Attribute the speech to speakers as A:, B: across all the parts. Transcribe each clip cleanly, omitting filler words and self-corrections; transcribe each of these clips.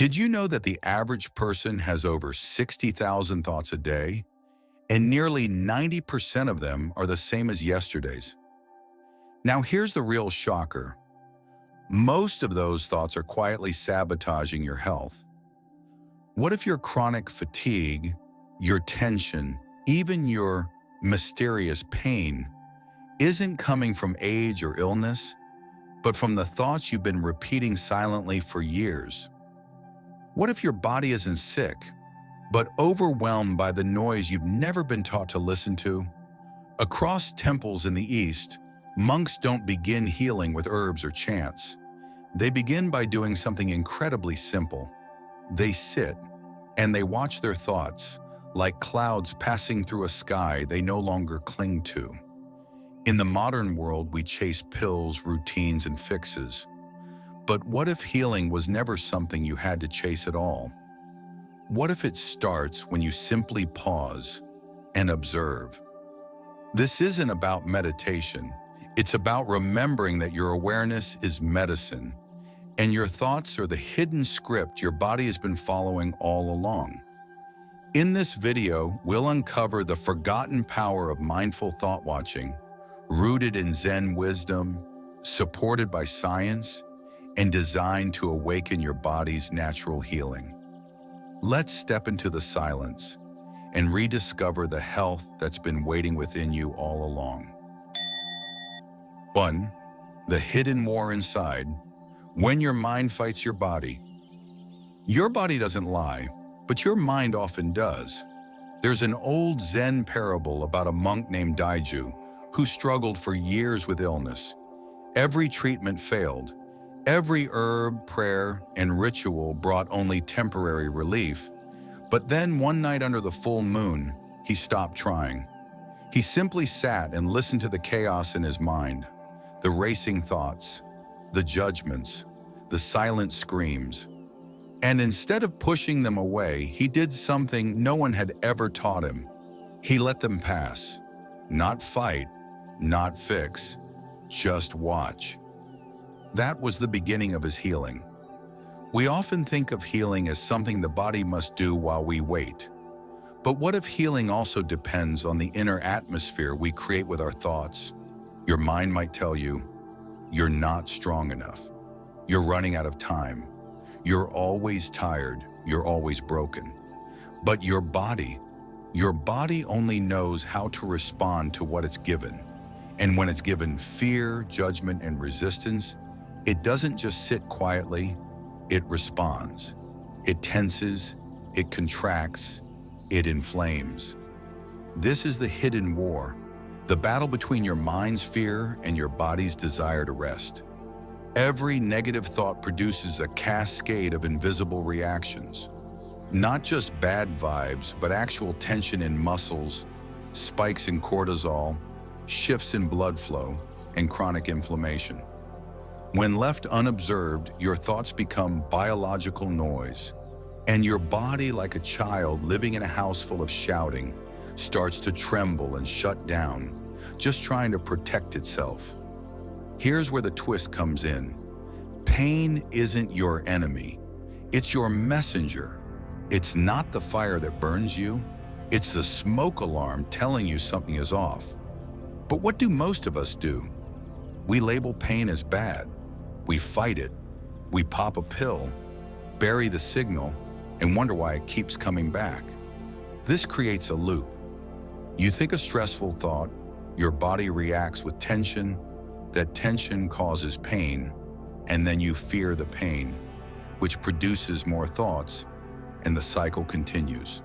A: Did you know that the average person has over 60,000 thoughts a day? And nearly 90% of them are the same as yesterday's. Now here's the real shocker. Most of those thoughts are quietly sabotaging your health. What if your chronic fatigue, your tension, even your mysterious pain isn't coming from age or illness, but from the thoughts you've been repeating silently for years? What if your body isn't sick, but overwhelmed by the noise you've never been taught to listen to? Across temples in the East, monks don't begin healing with herbs or chants. They begin by doing something incredibly simple. They sit, and they watch their thoughts, like clouds passing through a sky they no longer cling to. In the modern world, we chase pills, routines, and fixes. But what if healing was never something you had to chase at all? What if it starts when you simply pause and observe? This isn't about meditation. It's about remembering that your awareness is medicine, and your thoughts are the hidden script your body has been following all along. In this video, we'll uncover the forgotten power of mindful thought watching, rooted in Zen wisdom, supported by science, and designed to awaken your body's natural healing. Let's step into the silence and rediscover the health that's been waiting within you all along. 1. The hidden war inside. When your mind fights your body. Your body doesn't lie, but your mind often does. There's an old Zen parable about a monk named Daiju who struggled for years with illness. Every treatment failed. Every herb, prayer, and ritual brought only temporary relief. But then one night under the full moon, he stopped trying. He simply sat and listened to the chaos in his mind, the racing thoughts, the judgments, the silent screams. And instead of pushing them away, he did something no one had ever taught him. He let them pass. Not fight, not fix, just watch. That was the beginning of his healing. We often think of healing as something the body must do while we wait. But what if healing also depends on the inner atmosphere we create with our thoughts? Your mind might tell you, you're not strong enough. You're running out of time. You're always tired. You're always broken. But your body only knows how to respond to what it's given. And when it's given fear, judgment, and resistance, it doesn't just sit quietly, it responds. It tenses, it contracts, it inflames. This is the hidden war, the battle between your mind's fear and your body's desire to rest. Every negative thought produces a cascade of invisible reactions. Not just bad vibes, but actual tension in muscles, spikes in cortisol, shifts in blood flow, and chronic inflammation. When left unobserved, your thoughts become biological noise, and your body, like a child living in a house full of shouting, starts to tremble and shut down, just trying to protect itself. Here's where the twist comes in. Pain isn't your enemy. It's your messenger. It's not the fire that burns you. It's the smoke alarm telling you something is off. But what do most of us do? We label pain as bad. We fight it. We pop a pill, bury the signal, and wonder why it keeps coming back. This creates a loop. You think a stressful thought, your body reacts with tension, that tension causes pain, and then you fear the pain, which produces more thoughts, and the cycle continues.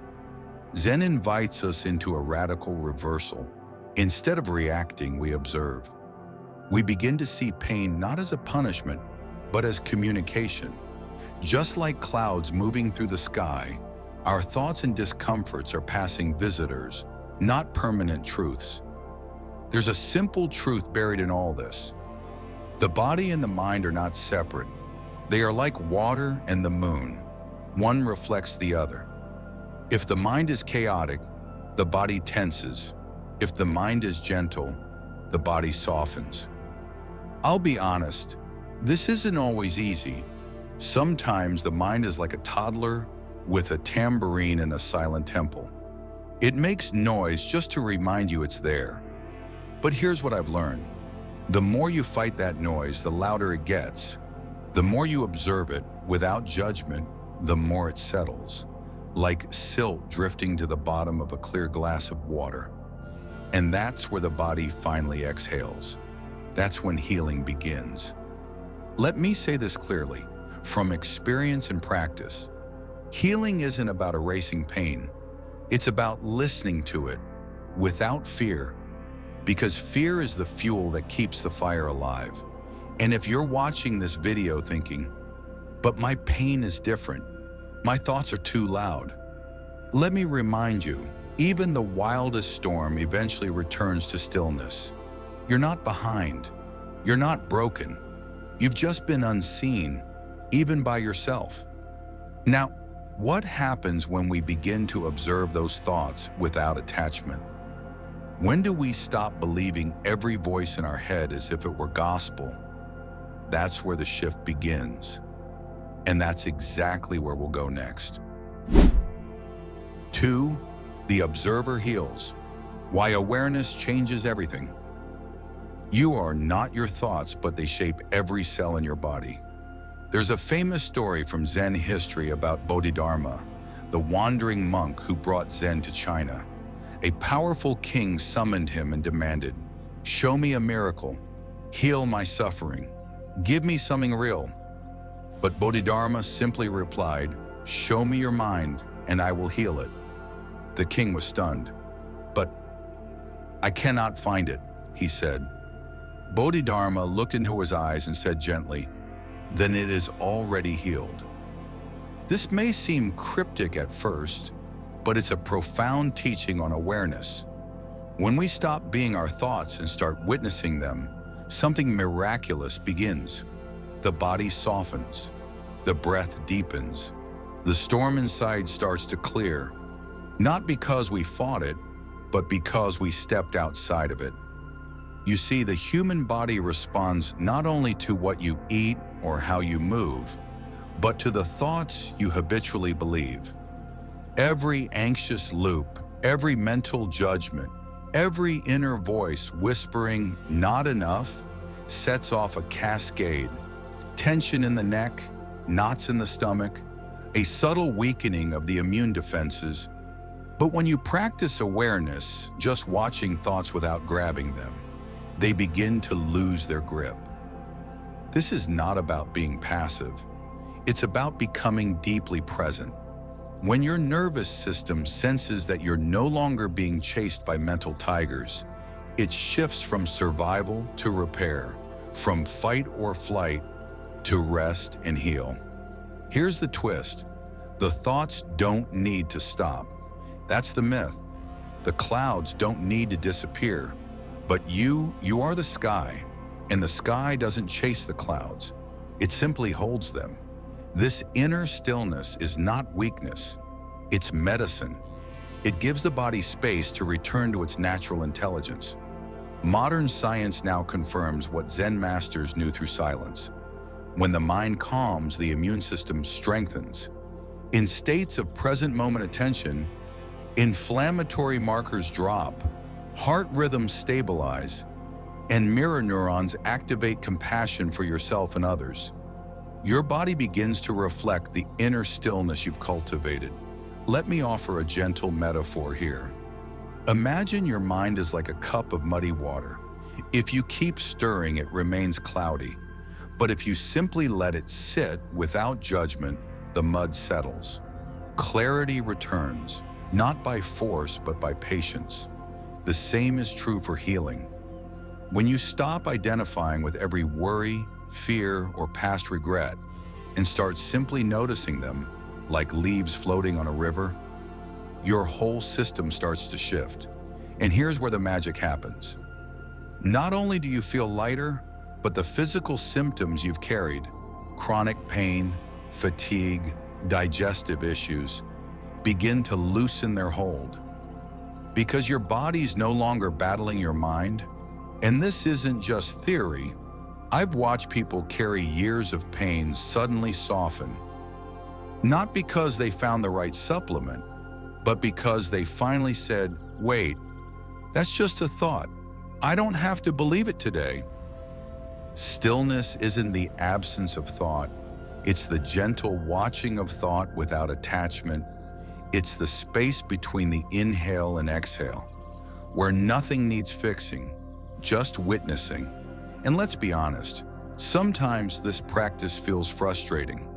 A: Zen invites us into a radical reversal. Instead of reacting, we observe. We begin to see pain not as a punishment, but as communication. Just like clouds moving through the sky, our thoughts and discomforts are passing visitors, not permanent truths. There's a simple truth buried in all this. The body and the mind are not separate. They are like water and the moon. One reflects the other. If the mind is chaotic, the body tenses. If the mind is gentle, the body softens. I'll be honest, this isn't always easy. Sometimes the mind is like a toddler with a tambourine in a silent temple. It makes noise just to remind you it's there. But here's what I've learned. The more you fight that noise, the louder it gets. The more you observe it without judgment, the more it settles, like silt drifting to the bottom of a clear glass of water. And that's where the body finally exhales. That's when healing begins. Let me say this clearly, from experience and practice. Healing isn't about erasing pain. It's about listening to it without fear, because fear is the fuel that keeps the fire alive. And if you're watching this video thinking, but my pain is different, my thoughts are too loud, let me remind you, even the wildest storm eventually returns to stillness. You're not behind. You're not broken. You've just been unseen, even by yourself. Now, what happens when we begin to observe those thoughts without attachment? When do we stop believing every voice in our head as if it were gospel? That's where the shift begins. And that's exactly where we'll go next. 2. The observer heals. Why awareness changes everything. You are not your thoughts, but they shape every cell in your body. There's a famous story from Zen history about Bodhidharma, the wandering monk who brought Zen to China. A powerful king summoned him and demanded, "Show me a miracle, heal my suffering, give me something real." But Bodhidharma simply replied, "Show me your mind and I will heal it." The king was stunned. "But I cannot find it," he said. Bodhidharma looked into his eyes and said gently, "Then it is already healed." This may seem cryptic at first, but it's a profound teaching on awareness. When we stop being our thoughts and start witnessing them, something miraculous begins. The body softens, the breath deepens, the storm inside starts to clear, not because we fought it, but because we stepped outside of it. You see, the human body responds not only to what you eat or how you move, but to the thoughts you habitually believe. Every anxious loop, every mental judgment, every inner voice whispering, "Not enough," sets off a cascade. Tension in the neck, knots in the stomach, a subtle weakening of the immune defenses. But when you practice awareness, just watching thoughts without grabbing them, they begin to lose their grip. This is not about being passive. It's about becoming deeply present. When your nervous system senses that you're no longer being chased by mental tigers, it shifts from survival to repair, from fight or flight to rest and heal. Here's the twist. The thoughts don't need to stop. That's the myth. The clouds don't need to disappear. But you are the sky, and the sky doesn't chase the clouds. It simply holds them. This inner stillness is not weakness. It's medicine. It gives the body space to return to its natural intelligence. Modern science now confirms what Zen masters knew through silence. When the mind calms, the immune system strengthens. In states of present moment attention, inflammatory markers drop, heart rhythms stabilize, and mirror neurons activate compassion for yourself and others. Your body begins to reflect the inner stillness you've cultivated. Let me offer a gentle metaphor here. Imagine your mind is like a cup of muddy water. If you keep stirring, it remains cloudy. But if you simply let it sit without judgment, the mud settles. Clarity returns, not by force, but by patience. The same is true for healing. When you stop identifying with every worry, fear, or past regret, and start simply noticing them, like leaves floating on a river, your whole system starts to shift. And here's where the magic happens. Not only do you feel lighter, but the physical symptoms you've carried, chronic pain, fatigue, digestive issues, begin to loosen their hold. Because your body's no longer battling your mind. And this isn't just theory. I've watched people carry years of pain suddenly soften, not because they found the right supplement, but because they finally said, wait, that's just a thought. I don't have to believe it today. Stillness isn't the absence of thought. It's the gentle watching of thought without attachment. It's the space between the inhale and exhale, where nothing needs fixing, just witnessing. And let's be honest, sometimes this practice feels frustrating.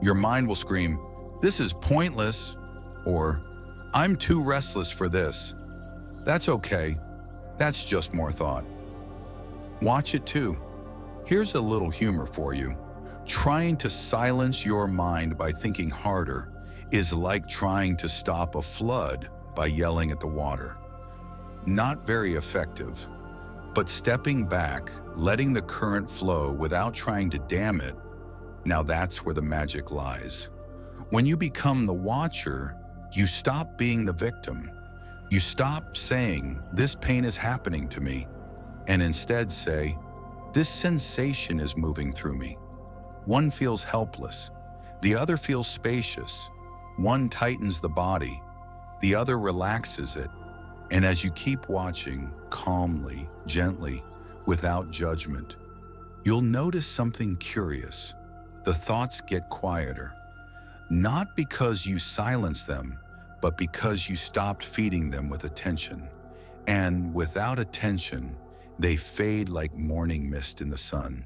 A: Your mind will scream, "This is pointless," or "I'm too restless for this." That's okay. That's just more thought. Watch it too. Here's a little humor for you. Trying to silence your mind by thinking harder is like trying to stop a flood by yelling at the water. Not very effective. But stepping back, letting the current flow without trying to dam it, now that's where the magic lies. When you become the watcher, you stop being the victim. You stop saying, "This pain is happening to me," and instead say, "This sensation is moving through me." One feels helpless. The other feels spacious. One tightens the body. The other relaxes it. And as you keep watching, calmly, gently, without judgment, you'll notice something curious. The thoughts get quieter. Not because you silence them, but because you stopped feeding them with attention. And without attention, they fade like morning mist in the sun.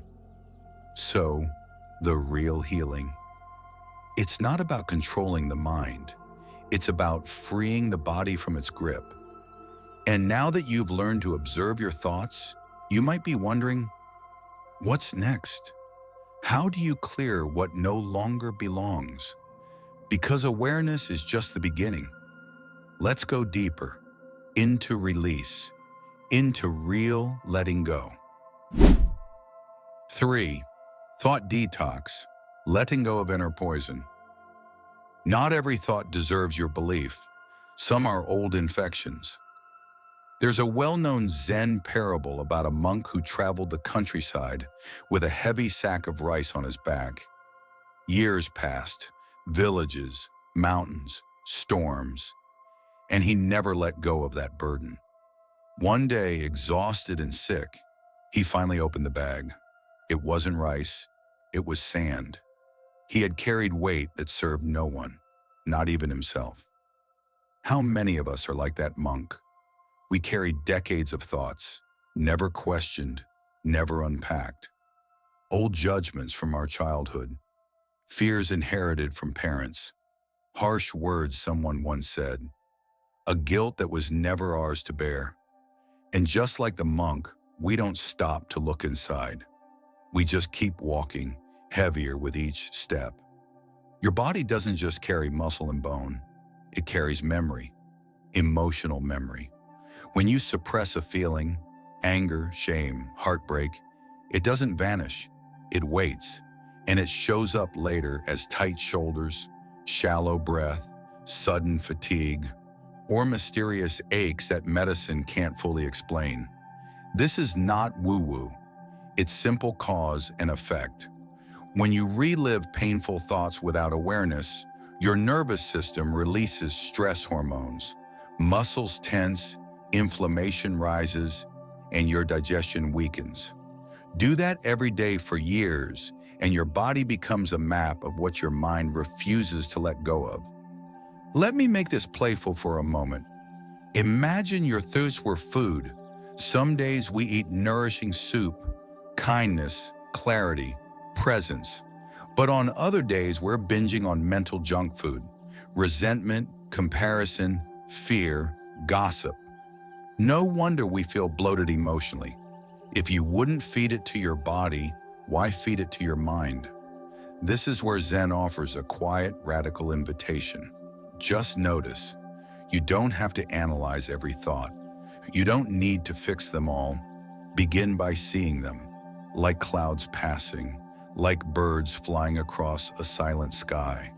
A: So, the real healing. It's not about controlling the mind. It's about freeing the body from its grip. And now that you've learned to observe your thoughts, you might be wondering, what's next? How do you clear what no longer belongs? Because awareness is just the beginning. Let's go deeper, into release, into real letting go. 3. Thought detox, letting go of inner poison. Not every thought deserves your belief. Some are old infections. There's a well-known Zen parable about a monk who traveled the countryside with a heavy sack of rice on his back. Years passed, villages, mountains, storms, and he never let go of that burden. One day, exhausted and sick, he finally opened the bag. It wasn't rice, it was sand. He had carried weight that served no one, not even himself. How many of us are like that monk? We carry decades of thoughts, never questioned, never unpacked. Old judgments from our childhood, fears inherited from parents, harsh words someone once said, a guilt that was never ours to bear. And just like the monk, we don't stop to look inside. We just keep walking, heavier with each step. Your body doesn't just carry muscle and bone, it carries memory, emotional memory. When you suppress a feeling, anger, shame, heartbreak, it doesn't vanish, it waits, and it shows up later as tight shoulders, shallow breath, sudden fatigue, or mysterious aches that medicine can't fully explain. This is not woo-woo, it's simple cause and effect. When you relive painful thoughts without awareness, your nervous system releases stress hormones, muscles tense, inflammation rises, and your digestion weakens. Do that every day for years, and your body becomes a map of what your mind refuses to let go of. Let me make this playful for a moment. Imagine your thirst were food. Some days we eat nourishing soup, kindness, clarity, presence. But on other days, we're binging on mental junk food, resentment, comparison, fear, gossip. No wonder we feel bloated emotionally. If you wouldn't feed it to your body, why feed it to your mind? This is where Zen offers a quiet, radical invitation. Just notice. You don't have to analyze every thought. You don't need to fix them all. Begin by seeing them, like clouds passing, like birds flying across a silent sky.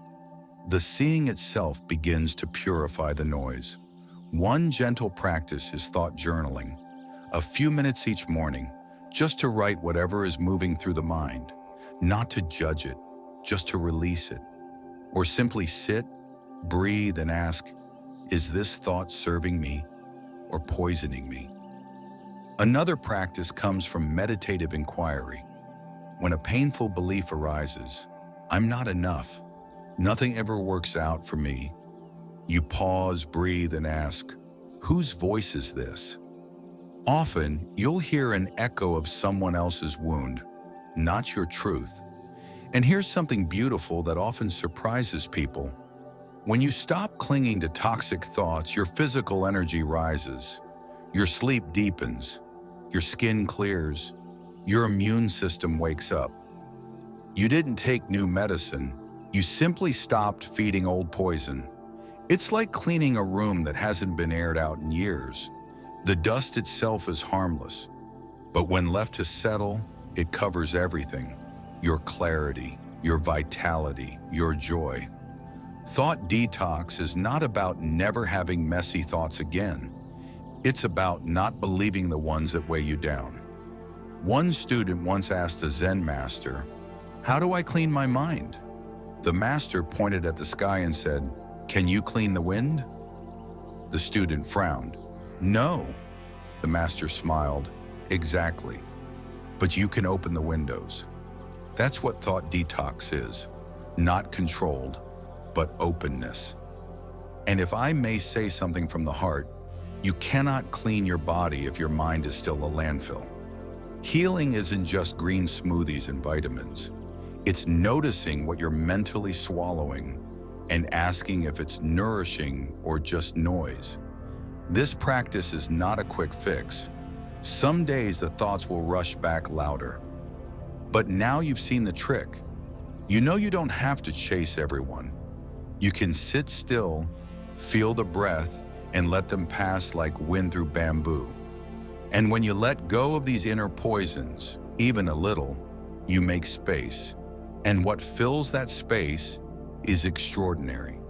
A: The seeing itself begins to purify the noise. One gentle practice is thought journaling. A few minutes each morning, just to write whatever is moving through the mind, not to judge it, just to release it. Or simply sit, breathe, and ask, is this thought serving me or poisoning me? Another practice comes from meditative inquiry. When a painful belief arises, I'm not enough, nothing ever works out for me, you pause, breathe, and ask, whose voice is this? Often, you'll hear an echo of someone else's wound, not your truth. And here's something beautiful that often surprises people. When you stop clinging to toxic thoughts, your physical energy rises, your sleep deepens, your skin clears, your immune system wakes up. You didn't take new medicine, you simply stopped feeding old poison. It's like cleaning a room that hasn't been aired out in years. The dust itself is harmless, but when left to settle, it covers everything. Your clarity, your vitality, your joy. Thought detox is not about never having messy thoughts again. It's about not believing the ones that weigh you down. One student once asked a Zen master, "How do I clean my mind?" The master pointed at the sky and said, "Can you clean the wind?" The student frowned. "No." The master smiled. "Exactly. But you can open the windows." That's what thought detox is. Not controlled, but openness. And if I may say something from the heart, you cannot clean your body if your mind is still a landfill. Healing isn't just green smoothies and vitamins. It's noticing what you're mentally swallowing and asking if it's nourishing or just noise. This practice is not a quick fix. Some days the thoughts will rush back louder. But now you've seen the trick. You know you don't have to chase everyone. You can sit still, feel the breath, and let them pass like wind through bamboo. And when you let go of these inner poisons, even a little, you make space. And what fills that space is extraordinary.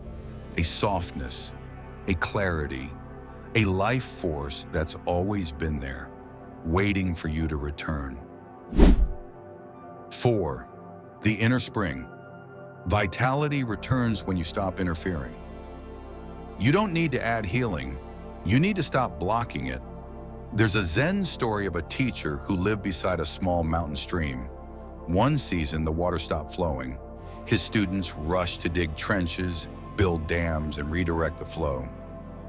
A: A softness, a clarity, a life force that's always been there, waiting for you to return. 4. The inner spring. Vitality returns when you stop interfering. You don't need to add healing. You need to stop blocking it. There's a Zen story of a teacher who lived beside a small mountain stream. One season, the water stopped flowing. His students rushed to dig trenches, build dams, and redirect the flow.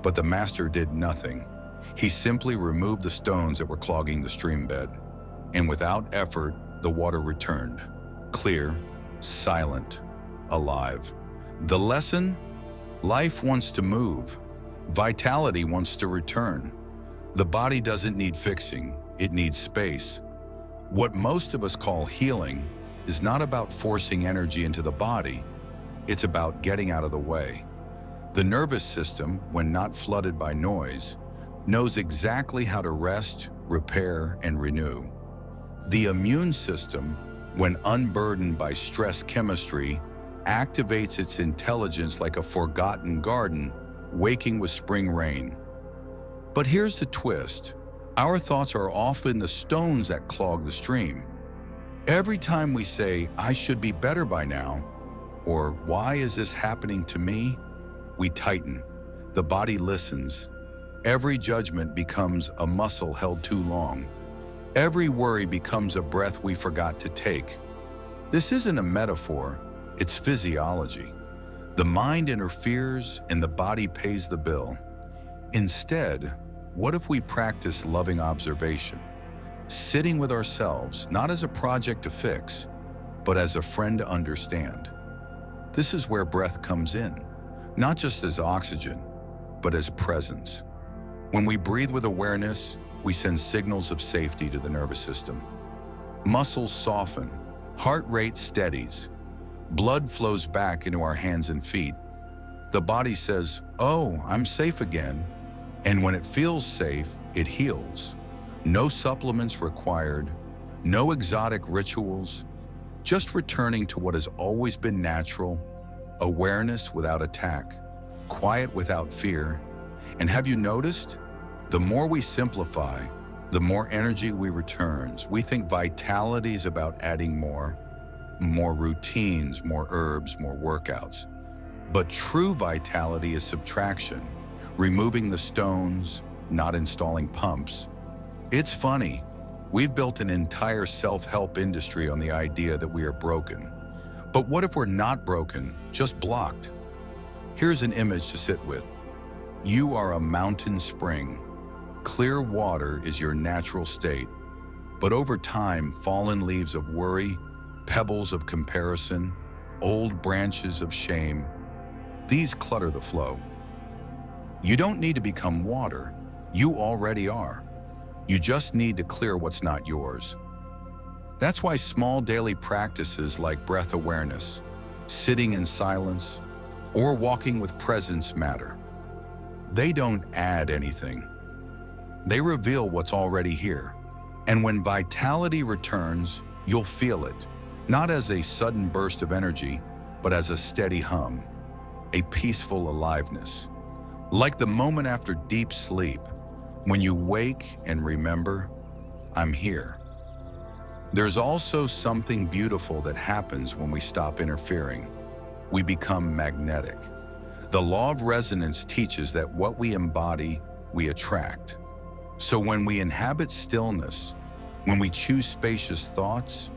A: But the master did nothing. He simply removed the stones that were clogging the stream bed. And without effort, the water returned, clear, silent, alive. The lesson? Life wants to move. Vitality wants to return. The body doesn't need fixing, it needs space. What most of us call healing is not about forcing energy into the body, it's about getting out of the way. The nervous system, when not flooded by noise, knows exactly how to rest, repair, and renew. The immune system, when unburdened by stress chemistry, activates its intelligence like a forgotten garden, waking with spring rain. But here's the twist. Our thoughts are often the stones that clog the stream. Every time we say, "I should be better by now," or "Why is this happening to me?" we tighten. The body listens. Every judgment becomes a muscle held too long. Every worry becomes a breath we forgot to take. This isn't a metaphor, it's physiology. The mind interferes and the body pays the bill. Instead, what if we practice loving observation? Sitting with ourselves, not as a project to fix, but as a friend to understand. This is where breath comes in, not just as oxygen, but as presence. When we breathe with awareness, we send signals of safety to the nervous system. Muscles soften, heart rate steadies, blood flows back into our hands and feet. The body says, "Oh, I'm safe again." And when it feels safe, it heals. No supplements required, no exotic rituals, just returning to what has always been natural, awareness without attack, quiet without fear. And have you noticed? The more we simplify, the more energy we returns. We think vitality is about adding more routines, more herbs, more workouts. But true vitality is subtraction, removing the stones, not installing pumps. It's funny, we've built an entire self-help industry on the idea that we are broken. But what if we're not broken, just blocked? Here's an image to sit with. You are a mountain spring. Clear water is your natural state. But over time, fallen leaves of worry, pebbles of comparison, old branches of shame, these clutter the flow. You don't need to become water. You already are. You just need to clear what's not yours. That's why small daily practices like breath awareness, sitting in silence, or walking with presence matter. They don't add anything. They reveal what's already here. And when vitality returns, you'll feel it, not as a sudden burst of energy, but as a steady hum, a peaceful aliveness. Like the moment after deep sleep, when you wake and remember, I'm here. There's also something beautiful that happens when we stop interfering. We become magnetic. The law of resonance teaches that what we embody, we attract. So when we inhabit stillness, when we choose spacious thoughts,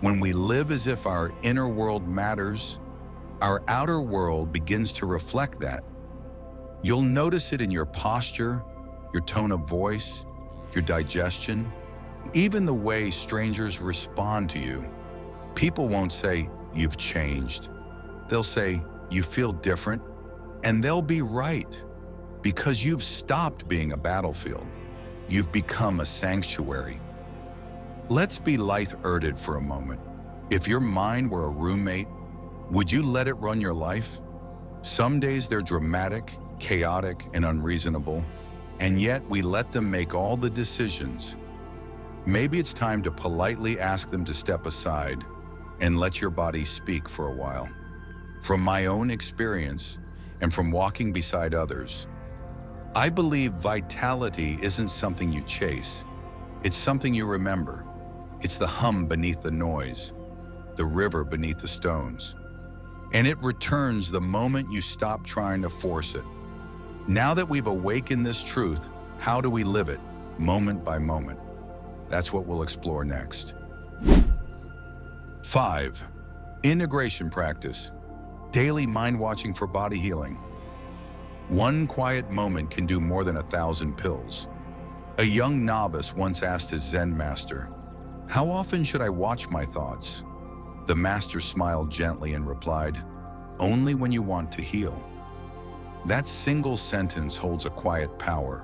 A: when we live as if our inner world matters, our outer world begins to reflect that. You'll notice it in your posture, your tone of voice, your digestion, even the way strangers respond to you. People won't say, "You've changed." They'll say, "You feel different," and they'll be right, because you've stopped being a battlefield. You've become a sanctuary. Let's be light-hearted for a moment. If your mind were a roommate, would you let it run your life? Some days they're dramatic, chaotic, and unreasonable, and yet we let them make all the decisions. Maybe it's time to politely ask them to step aside and let your body speak for a while. From my own experience and from walking beside others, I believe vitality isn't something you chase. It's something you remember. It's the hum beneath the noise, the river beneath the stones. And it returns the moment you stop trying to force it. Now that we've awakened this truth, how do we live it, moment by moment? That's what we'll explore next. 5. Integration practice. Daily mind watching for body healing. One quiet moment can do more than 1,000 pills. A young novice once asked his Zen master, "How often should I watch my thoughts?" The master smiled gently and replied, "Only when you want to heal." That single sentence holds a quiet power,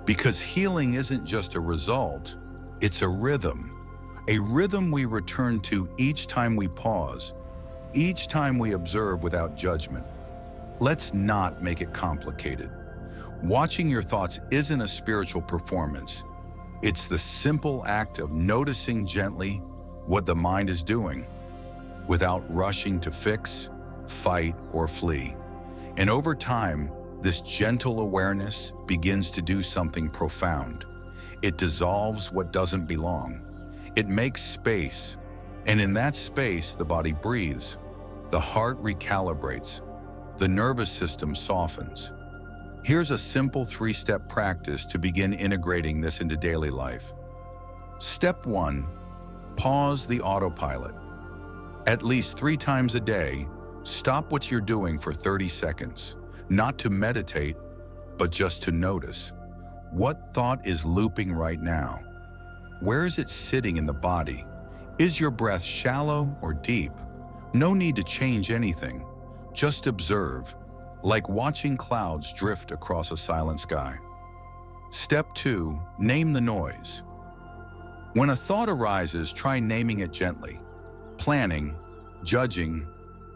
A: because healing isn't just a result, it's a rhythm we return to each time we pause, each time we observe without judgment. Let's not make it complicated. Watching your thoughts isn't a spiritual performance. It's the simple act of noticing gently what the mind is doing, without rushing to fix, fight, or flee. And over time, this gentle awareness begins to do something profound. It dissolves what doesn't belong. It makes space, and in that space, the body breathes, the heart recalibrates, the nervous system softens. Here's a simple 3-step practice to begin integrating this into daily life. Step 1, pause the autopilot. At least 3 times a day, stop what you're doing for 30 seconds, not to meditate, but just to notice. What thought is looping right now? Where is it sitting in the body? Is your breath shallow or deep? No need to change anything. Just observe, like watching clouds drift across a silent sky. Step 2, name the noise. When a thought arises, try naming it gently. Planning, judging,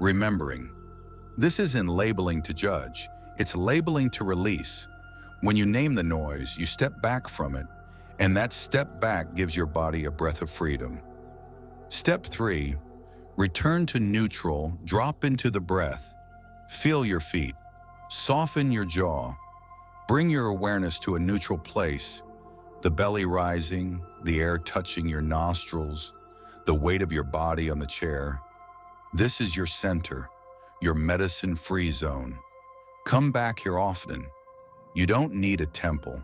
A: remembering. This isn't labeling to judge, it's labeling to release. When you name the noise, you step back from it, and that step back gives your body a breath of freedom. Step 3, return to neutral, drop into the breath. Feel your feet, soften your jaw, bring your awareness to a neutral place. The belly rising, the air touching your nostrils, the weight of your body on the chair. This is your center, your medicine-free zone. Come back here often. You don't need a temple.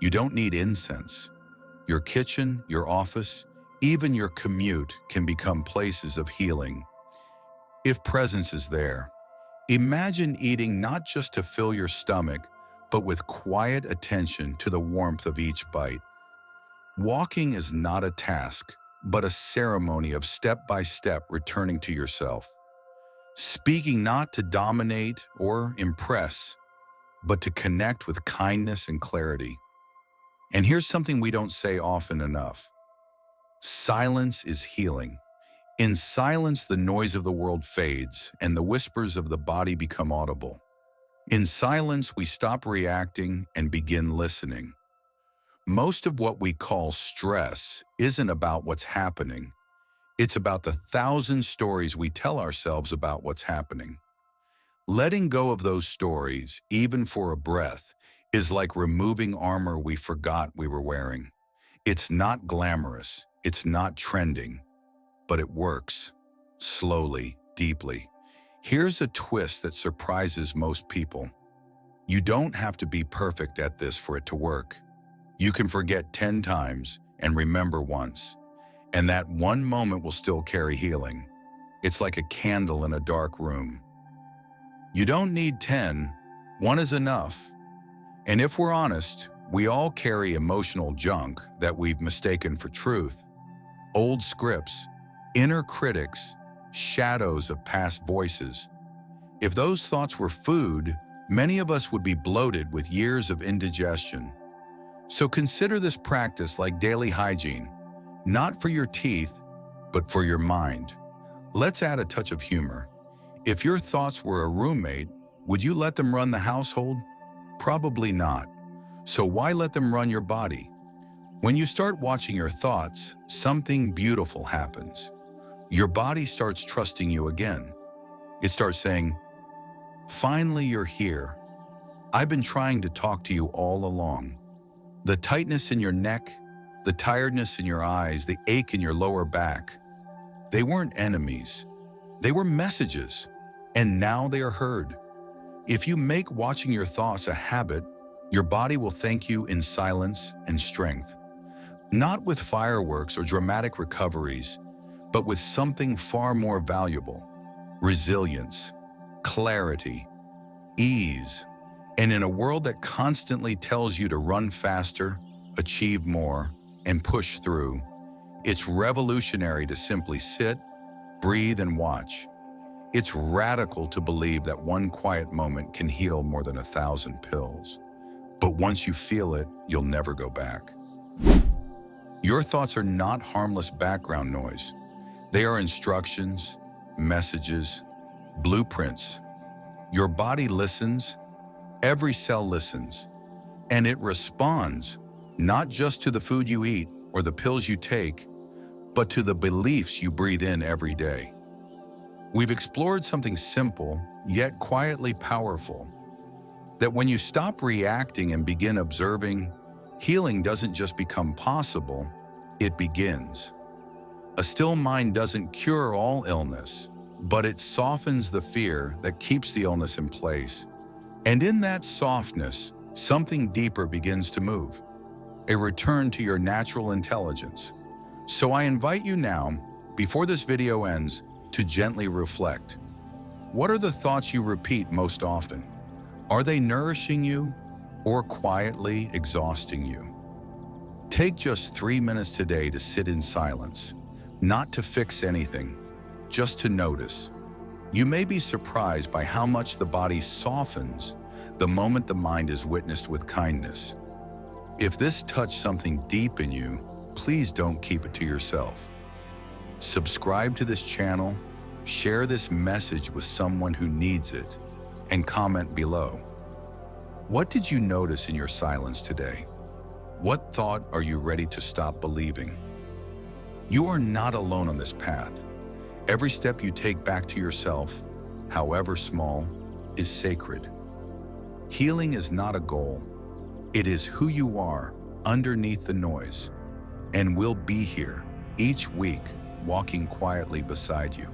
A: You don't need incense. Your kitchen, your office, even your commute can become places of healing. If presence is there, imagine eating not just to fill your stomach, but with quiet attention to the warmth of each bite. Walking is not a task, but a ceremony of step-by-step returning to yourself. Speaking not to dominate or impress, but to connect with kindness and clarity. And here's something we don't say often enough. Silence is healing. In silence, the noise of the world fades and the whispers of the body become audible. In silence, we stop reacting and begin listening. Most of what we call stress isn't about what's happening. It's about the 1,000 stories we tell ourselves about what's happening. Letting go of those stories, even for a breath, is like removing armor we forgot we were wearing. It's not glamorous, it's not trending, but it works. Slowly, deeply. Here's a twist that surprises most people. You don't have to be perfect at this for it to work. You can forget 10 times and remember once, and that one moment will still carry healing. It's like a candle in a dark room. You don't need 10, one is enough. And if we're honest, we all carry emotional junk that we've mistaken for truth. Old scripts, inner critics, shadows of past voices. If those thoughts were food, many of us would be bloated with years of indigestion. So consider this practice like daily hygiene, not for your teeth, but for your mind. Let's add a touch of humor. If your thoughts were a roommate, would you let them run the household? Probably not. So why let them run your body? When you start watching your thoughts, something beautiful happens. Your body starts trusting you again. It starts saying, "Finally, you're here. I've been trying to talk to you all along." The tightness in your neck, the tiredness in your eyes, the ache in your lower back, they weren't enemies. They were messages, and now they are heard. If you make watching your thoughts a habit, your body will thank you in silence and strength. Not with fireworks or dramatic recoveries, but with something far more valuable: resilience, clarity, ease. And in a world that constantly tells you to run faster, achieve more, and push through, it's revolutionary to simply sit, breathe, and watch. It's radical to believe that one quiet moment can heal more than 1,000 pills. But once you feel it, you'll never go back. Your thoughts are not harmless background noise. They are instructions, messages, blueprints. Your body listens. Every cell listens, and it responds not just to the food you eat or the pills you take, but to the beliefs you breathe in every day. We've explored something simple, yet quietly powerful, that when you stop reacting and begin observing, healing doesn't just become possible, it begins. A still mind doesn't cure all illness, but it softens the fear that keeps the illness in place. And in that softness, something deeper begins to move, a return to your natural intelligence. So I invite you now, before this video ends, to gently reflect. What are the thoughts you repeat most often? Are they nourishing you or quietly exhausting you? Take just 3 minutes today to sit in silence, not to fix anything, just to notice. You may be surprised by how much the body softens the moment the mind is witnessed with kindness. If this touched something deep in you, please don't keep it to yourself. Subscribe to this channel, share this message with someone who needs it, and comment below. What did you notice in your silence today? What thought are you ready to stop believing? You are not alone on this path. Every step you take back to yourself, however small, is sacred. Healing is not a goal. It is who you are, underneath the noise. And we'll be here each week, walking quietly beside you.